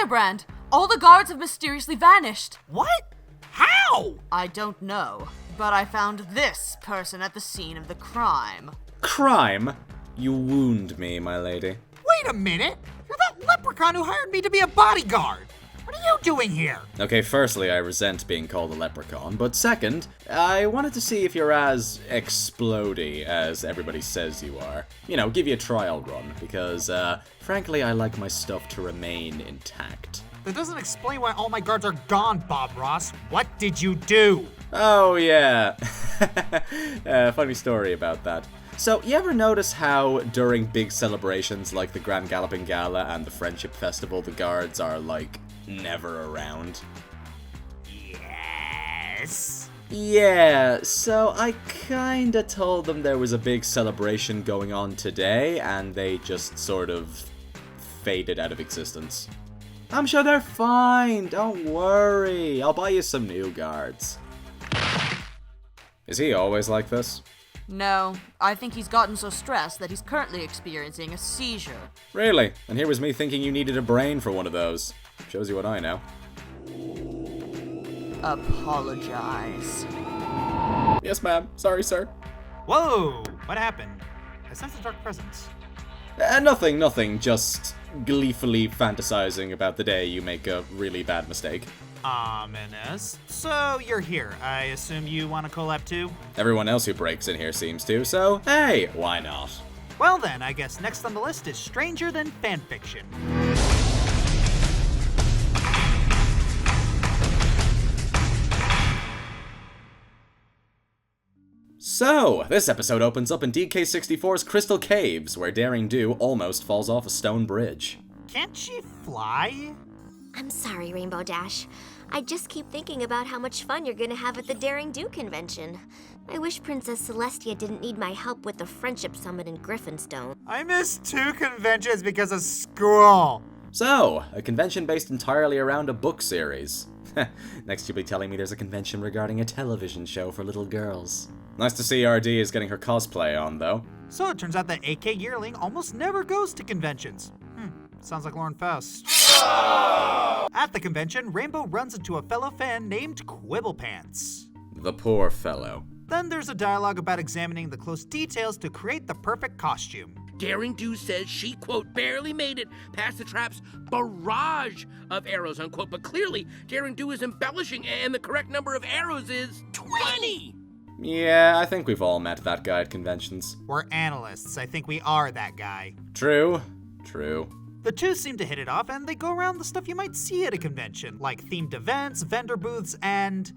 firebrand! All the guards have mysteriously vanished. What? How? I don't know, but I found this person at the scene of the crime. Crime? You wound me, my lady. Wait a minute! You're that leprechaun who hired me to be a bodyguard! What are you doing here? Okay, firstly, I resent being called a leprechaun, but second, I wanted to see if you're as explodey as everybody says you are. You know, give you a trial run, because, frankly, I like my stuff to remain intact. That doesn't explain why all my guards are gone, Bob Ross. What did you do? Oh, yeah. Funny story about that. So, you ever notice how during big celebrations like the Grand Galloping Gala and the Friendship Festival, the guards are, like, never around? Yes. Yeah, so I kinda told them there was a big celebration going on today, and they just sort of faded out of existence. I'm sure they're fine, don't worry. I'll buy you some new guards. Is he always like this? No, I think he's gotten so stressed that he's currently experiencing a seizure. Really? And here was me thinking you needed a brain for one of those. Shows you what I know. Apologize. Yes, ma'am. Sorry, sir. Whoa! What happened? I sense a dark presence. Nothing. Just gleefully fantasizing about the day you make a really bad mistake. Ominous. So, you're here. I assume you want to collab too? Everyone else who breaks in here seems to, so hey, why not? Well then, I guess next on the list is Stranger Than Fanfiction. So, this episode opens up in DK64's Crystal Caves, where Daring Do almost falls off a stone bridge. Can't she fly? I'm sorry, Rainbow Dash. I just keep thinking about how much fun you're gonna have at the Daring Do convention. I wish Princess Celestia didn't need my help with the Friendship Summit in Griffinstone. I missed 2 conventions because of school. So, a convention based entirely around a book series. Next you'll be telling me there's a convention regarding a television show for little girls. Nice to see RD is getting her cosplay on, though. So it turns out that AK Yearling almost never goes to conventions. Sounds like Lauren Faust. At the convention, Rainbow runs into a fellow fan named Quibblepants. The poor fellow. Then there's a dialogue about examining the close details to create the perfect costume. Daring Do says she, quote, barely made it past the trap's barrage of arrows, unquote. But clearly, Daring Do is embellishing, and the correct number of arrows is 20! Yeah, I think we've all met that guy at conventions. We're analysts. I think we are that guy. True. The two seem to hit it off, and they go around the stuff you might see at a convention, like themed events, vendor booths, and...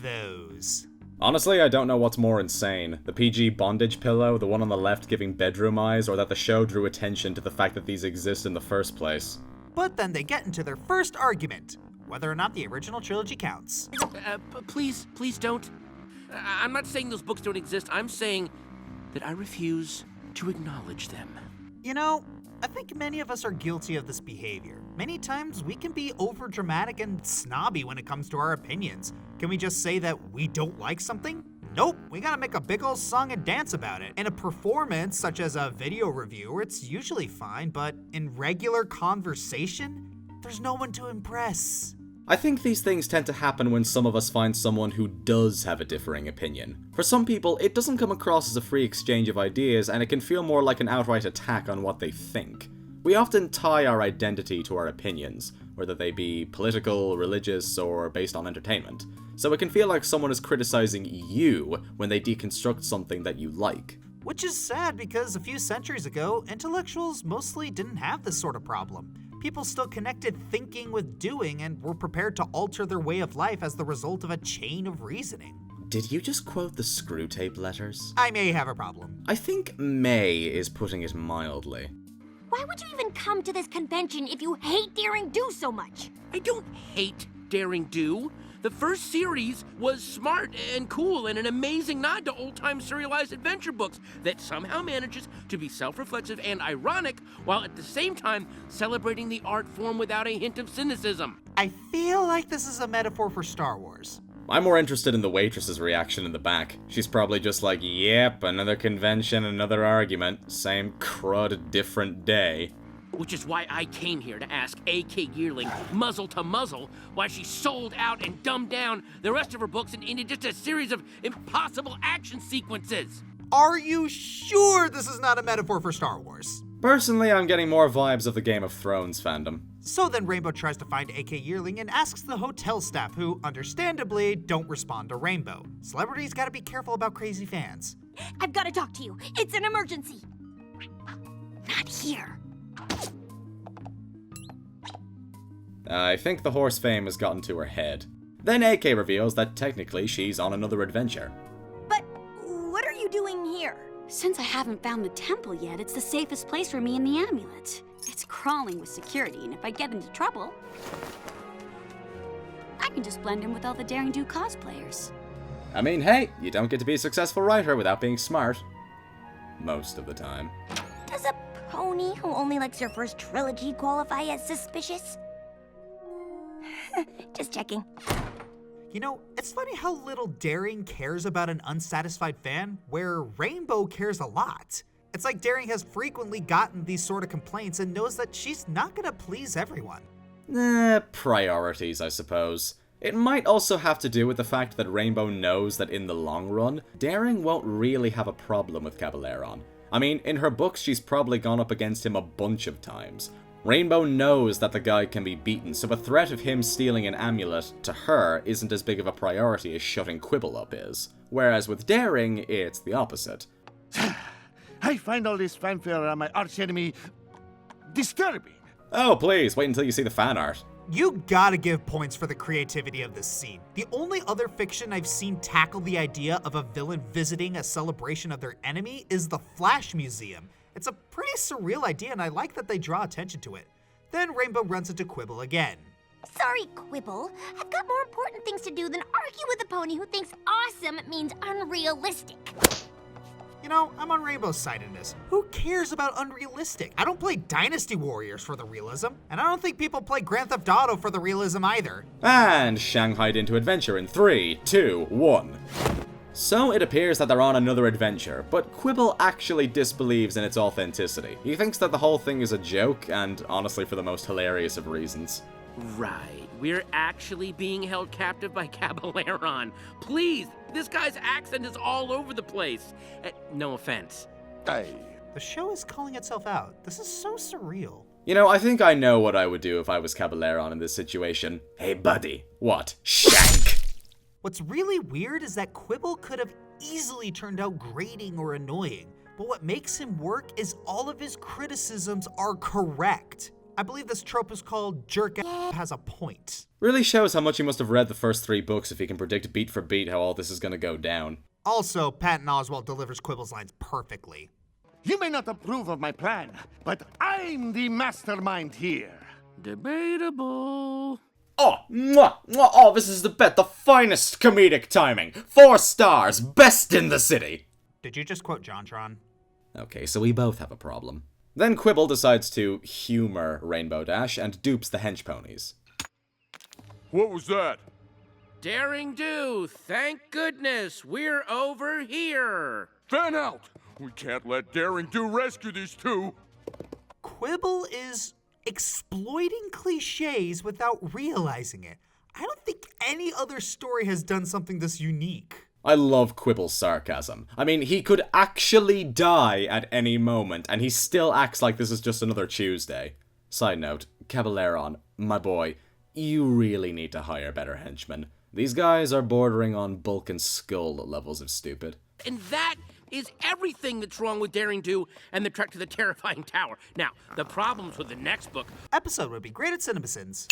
those. Honestly, I don't know what's more insane. The PG bondage pillow, the one on the left giving bedroom eyes, or that the show drew attention to the fact that these exist in the first place. But then they get into their first argument, whether or not the original trilogy counts. Please don't. I'm not saying those books don't exist. I'm saying that I refuse to acknowledge them. You know, I think many of us are guilty of this behavior. Many times we can be overdramatic and snobby when it comes to our opinions. Can we just say that we don't like something? Nope, we gotta make a big ol' song and dance about it. In a performance, such as a video review, it's usually fine, but in regular conversation, there's no one to impress. I think these things tend to happen when some of us find someone who does have a differing opinion. For some people, it doesn't come across as a free exchange of ideas, and it can feel more like an outright attack on what they think. We often tie our identity to our opinions, whether they be political, religious, or based on entertainment. So it can feel like someone is criticizing you when they deconstruct something that you like. Which is sad because a few centuries ago, intellectuals mostly didn't have this sort of problem. People still connected thinking with doing and were prepared to alter their way of life as the result of a chain of reasoning. Did you just quote the Screw Tape Letters? I may have a problem. I think May is putting it mildly. Why would you even come to this convention if you hate Daring Do so much? I don't hate Daring Do. The first series was smart and cool and an amazing nod to old-time serialized adventure books that somehow manages to be self-reflexive and ironic while at the same time celebrating the art form without a hint of cynicism. I feel like this is a metaphor for Star Wars. I'm more interested in the waitress's reaction in the back. She's probably just like, yep, another convention, another argument, same crud, different day. Which is why I came here to ask A.K. Yearling, muzzle to muzzle, why she sold out and dumbed down the rest of her books into just a series of impossible action sequences. Are you sure this is not a metaphor for Star Wars? Personally, I'm getting more vibes of the Game of Thrones fandom. So then Rainbow tries to find A.K. Yearling and asks the hotel staff, who, understandably, don't respond to Rainbow. Celebrities gotta be careful about crazy fans. I've got to talk to you. It's an emergency. Not here. I think the horse fame has gotten to her head. Then AK reveals that technically she's on another adventure. But what are you doing here? Since I haven't found the temple yet, it's the safest place for me and the amulet. It's crawling with security, and if I get into trouble, I can just blend in with all the Daring Do cosplayers. I mean, hey, you don't get to be a successful writer without being smart. Most of the time. Does a pony who only likes your first trilogy qualify as suspicious? Just checking. You know, it's funny how little Daring cares about an unsatisfied fan, where Rainbow cares a lot. It's like Daring has frequently gotten these sort of complaints and knows that she's not gonna please everyone. Priorities, I suppose. It might also have to do with the fact that Rainbow knows that in the long run, Daring won't really have a problem with Caballeron. I mean, in her books, she's probably gone up against him a bunch of times. Rainbow knows that the guy can be beaten, so the threat of him stealing an amulet to her isn't as big of a priority as shutting Quibble up is. Whereas with Daring, it's the opposite. I find all this fanfare around my archenemy disturbing. Oh, please, wait until you see the fan art. You gotta give points for the creativity of this scene. The only other fiction I've seen tackle the idea of a villain visiting a celebration of their enemy is the Flash Museum. It's a pretty surreal idea, and I like that they draw attention to it. Then Rainbow runs into Quibble again. Sorry, Quibble. I've got more important things to do than argue with a pony who thinks awesome means unrealistic. You know, I'm on Rainbow's side in this. Who cares about unrealistic? I don't play Dynasty Warriors for the realism, and I don't think people play Grand Theft Auto for the realism either. And Shanghaied into adventure in 3, 2, 1. So it appears that they're on another adventure, but Quibble actually disbelieves in its authenticity. He thinks that the whole thing is a joke, and honestly for the most hilarious of reasons. Right. We're actually being held captive by Caballeron. Please, this guy's accent is all over the place. No offense. The show is calling itself out. This is so surreal. You know, I think I know what I would do if I was Caballeron in this situation. Hey buddy, what? Shank! What's really weird is that Quibble could have easily turned out grating or annoying, but what makes him work is all of his criticisms are correct. I believe this trope is called Jerk has a point. Really shows how much he must have read the first 3 books if he can predict beat for beat how all this is gonna go down. Also, Patton Oswalt delivers Quibble's lines perfectly. You may not approve of my plan, but I'm the mastermind here. Debatable. Oh, mwah, mwah, oh, this is the finest comedic timing. 4 stars, best in the city. Did you just quote JonTron? Okay, so we both have a problem. Then Quibble decides to humor Rainbow Dash and dupes the hench ponies. What was that? Daring Do, thank goodness, we're over here. Fan out! We can't let Daring Do rescue these two. Quibble is exploiting cliches without realizing it. I don't think any other story has done something this unique. I love Quibble's sarcasm. I mean, he could actually die at any moment, and he still acts like this is just another Tuesday. Side note, Caballeron, my boy, you really need to hire better henchmen. These guys are bordering on Bulk and Skull levels of stupid. And that is everything that's wrong with Daring Do and the Trek to the Terrifying Tower. Now, the problems with the next book... Episode would be great at CinemaSins.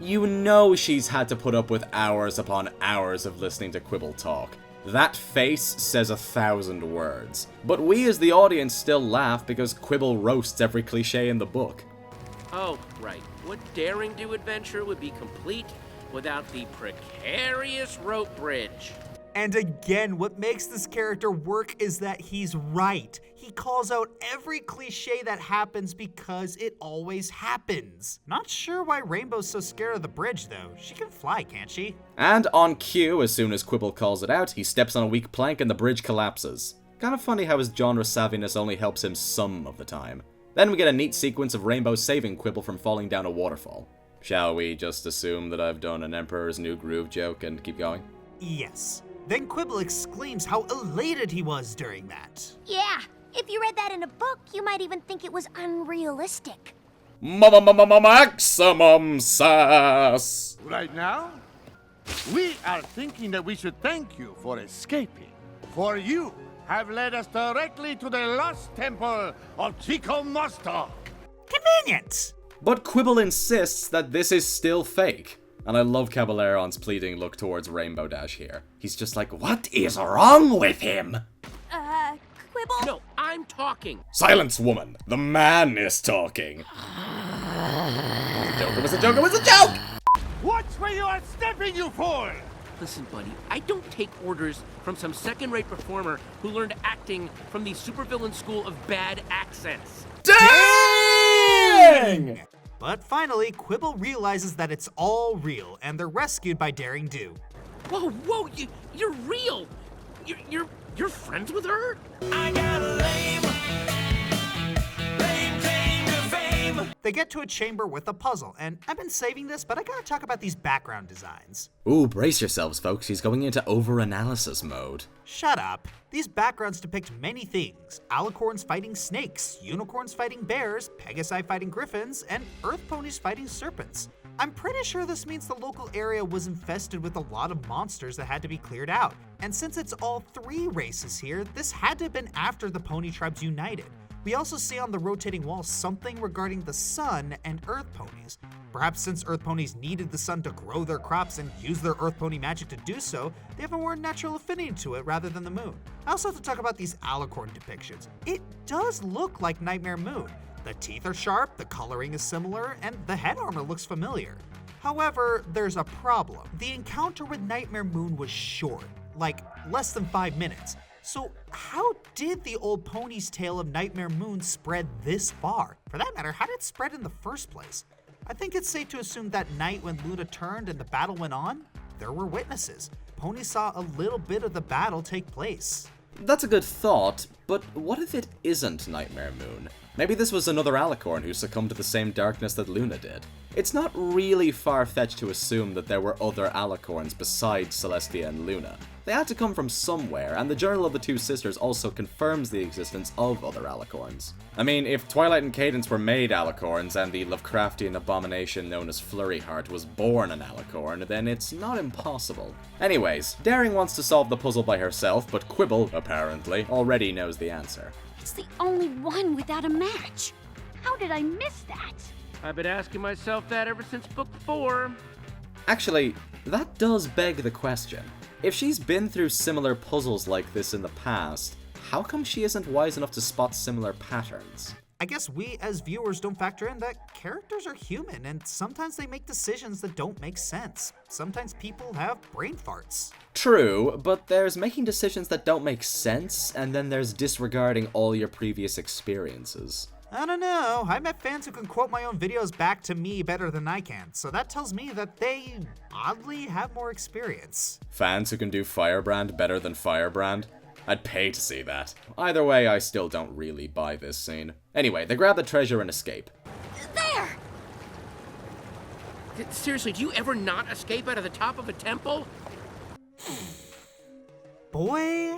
You know she's had to put up with hours upon hours of listening to Quibble talk. That face says 1,000 words. But we as the audience still laugh because Quibble roasts every cliche in the book. Oh, right. What Daring Do adventure would be complete without the precarious rope bridge? And again, what makes this character work is that he's right. He calls out every cliche that happens because it always happens. Not sure why Rainbow's so scared of the bridge, though. She can fly, can't she? And on cue, as soon as Quibble calls it out, he steps on a weak plank and the bridge collapses. Kind of funny how his genre savviness only helps him some of the time. Then we get a neat sequence of Rainbow saving Quibble from falling down a waterfall. Shall we just assume that I've done an Emperor's New Groove joke and keep going? Yes. Then Quibble exclaims how elated he was during that. Yeah, if you read that in a book, you might even think it was unrealistic. Maximum sass! Right now, we are thinking that we should thank you for escaping. For you have led us directly to the lost temple of Chico Mosto. Convenient! But Quibble insists that this is still fake. And I love Caballeron's pleading look towards Rainbow Dash here. He's just like, what is wrong with him? Quibble? No, I'm talking. Silence, woman. The man is talking. It was a joke, it was a joke! Watch where you are stepping, you fool! Listen, buddy, I don't take orders from some second-rate performer who learned acting from the supervillain school of bad accents. Dang! But finally, Quibble realizes that it's all real, and they're rescued by Daring Do. Whoa, you're real. You're friends with her? I got a lame claim to fame. They get to a chamber with a puzzle, and I've been saving this, but I gotta talk about these background designs. Ooh, brace yourselves, folks. He's going into over-analysis mode. Shut up. These backgrounds depict many things. Alicorns fighting snakes, unicorns fighting bears, Pegasi fighting griffins, and earth ponies fighting serpents. I'm pretty sure this means the local area was infested with a lot of monsters that had to be cleared out. And since it's all three races here, this had to have been after the pony tribes united. We also see on the rotating wall something regarding the sun and earth ponies. Perhaps since earth ponies needed the sun to grow their crops and use their earth pony magic to do so, they have a more natural affinity to it rather than the moon. I also have to talk about these alicorn depictions. It does look like Nightmare Moon. The teeth are sharp, the coloring is similar, and the head armor looks familiar. However, there's a problem. The encounter with Nightmare Moon was short, like less than 5 minutes. So how did the old pony's tale of Nightmare Moon spread this far? For that matter, how did it spread in the first place? I think it's safe to assume that night when Luna turned and the battle went on, there were witnesses. Pony saw a little bit of the battle take place. That's a good thought, but what if it isn't Nightmare Moon? Maybe this was another alicorn who succumbed to the same darkness that Luna did. It's not really far-fetched to assume that there were other alicorns besides Celestia and Luna. They had to come from somewhere, and the Journal of the Two Sisters also confirms the existence of other alicorns. I mean, if Twilight and Cadence were made alicorns, and the Lovecraftian abomination known as Flurryheart was born an alicorn, then it's not impossible. Anyways, Daring wants to solve the puzzle by herself, but Quibble, apparently, already knows the answer. It's the only one without a match. How did I miss that? I've been asking myself that ever since book 4. Actually, that does beg the question. If she's been through similar puzzles like this in the past, how come she isn't wise enough to spot similar patterns? I guess we as viewers don't factor in that characters are human and sometimes they make decisions that don't make sense. Sometimes people have brain farts. True, but there's making decisions that don't make sense, and then there's disregarding all your previous experiences. I don't know, I met fans who can quote my own videos back to me better than I can, so that tells me that they, oddly, have more experience. Fans who can do Firebrand better than Firebrand? I'd pay to see that. Either way, I still don't really buy this scene. Anyway, they grab the treasure and escape. There! Seriously, do you ever not escape out of the top of a temple? Boy,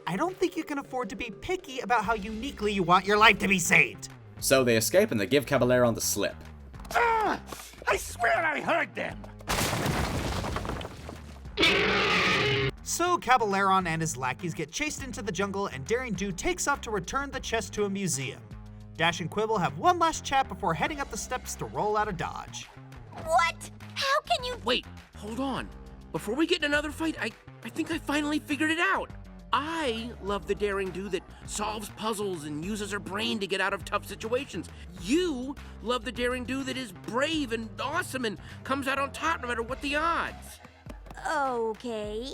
I don't think you can afford to be picky about how uniquely you want your life to be saved. So they escape and they give Caballeron the slip. Ah! I swear I heard them! So Caballeron and his lackeys get chased into the jungle and Daring Do takes off to return the chest to a museum. Dash and Quibble have one last chat before heading up the steps to roll out of Dodge. What? How can you— Wait, hold on. Before we get in another fight, I think I finally figured it out. I love the Daring Do that solves puzzles and uses her brain to get out of tough situations. You love the Daring Do that is brave and awesome and comes out on top no matter what the odds. Okay.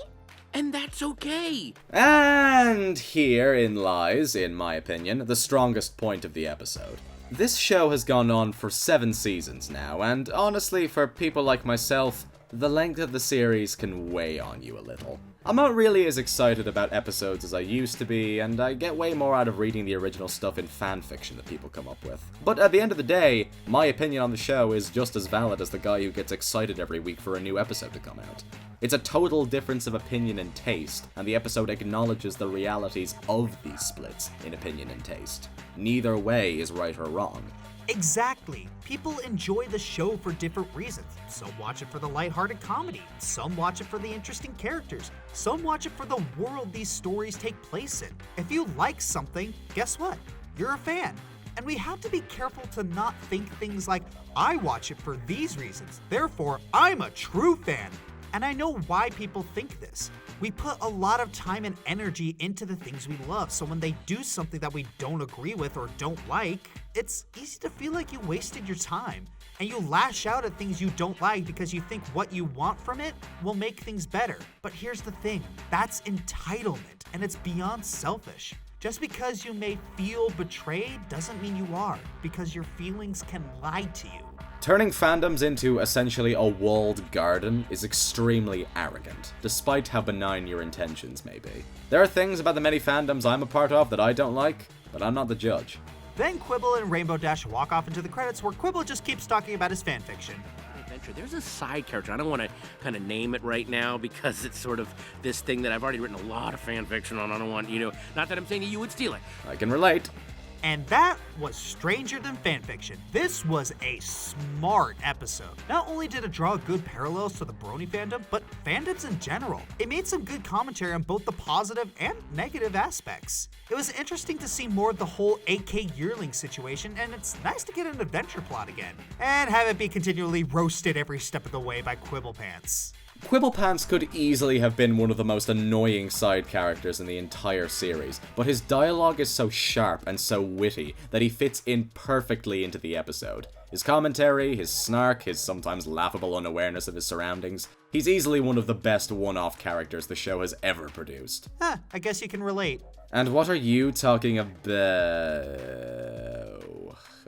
And that's okay. And herein lies, in my opinion, the strongest point of the episode. This show has gone on for 7 seasons now, and honestly, for people like myself, the length of the series can weigh on you a little. I'm not really as excited about episodes as I used to be, and I get way more out of reading the original stuff in fanfiction that people come up with. But at the end of the day, my opinion on the show is just as valid as the guy who gets excited every week for a new episode to come out. It's a total difference of opinion and taste, and the episode acknowledges the realities of these splits in opinion and taste. Neither way is right or wrong. Exactly. People enjoy the show for different reasons. Some watch it for the lighthearted comedy. Some watch it for the interesting characters. Some watch it for the world these stories take place in. If you like something, guess what? You're a fan. And we have to be careful to not think things like, I watch it for these reasons, therefore I'm a true fan. And I know why people think this. We put a lot of time and energy into the things we love, so when they do something that we don't agree with or don't like, it's easy to feel like you wasted your time. And you lash out at things you don't like because you think what you want from it will make things better. But here's the thing, that's entitlement, and it's beyond selfish. Just because you may feel betrayed doesn't mean you are, because your feelings can lie to you. Turning fandoms into essentially a walled garden is extremely arrogant, despite how benign your intentions may be. There are things about the many fandoms I'm a part of that I don't like, but I'm not the judge. Then Quibble and Rainbow Dash walk off into the credits where Quibble just keeps talking about his fanfiction. There's a side character. I don't want to kind of name it right now because it's sort of this thing that I've already written a lot of fan fiction on. I don't want, not that I'm saying you would steal it. I can relate. And that was Stranger Than Fanfiction. This was a smart episode. Not only did it draw good parallels to the Brony fandom, but fandoms in general. It made some good commentary on both the positive and negative aspects. It was interesting to see more of the whole AK yearling situation, and it's nice to get an adventure plot again. And have it be continually roasted every step of the way by Quibblepants. Quibblepants could easily have been one of the most annoying side characters in the entire series, but his dialogue is so sharp and so witty that he fits in perfectly into the episode. His commentary, his snark, his sometimes laughable unawareness of his surroundings, he's easily one of the best one-off characters the show has ever produced. I guess you can relate. And what are you talking about?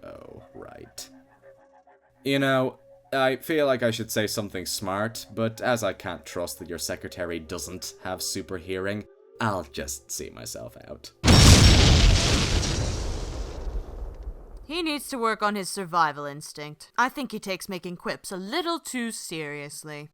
Oh, right. I feel like I should say something smart, but as I can't trust that your secretary doesn't have super hearing, I'll just see myself out. He needs to work on his survival instinct. I think he takes making quips a little too seriously.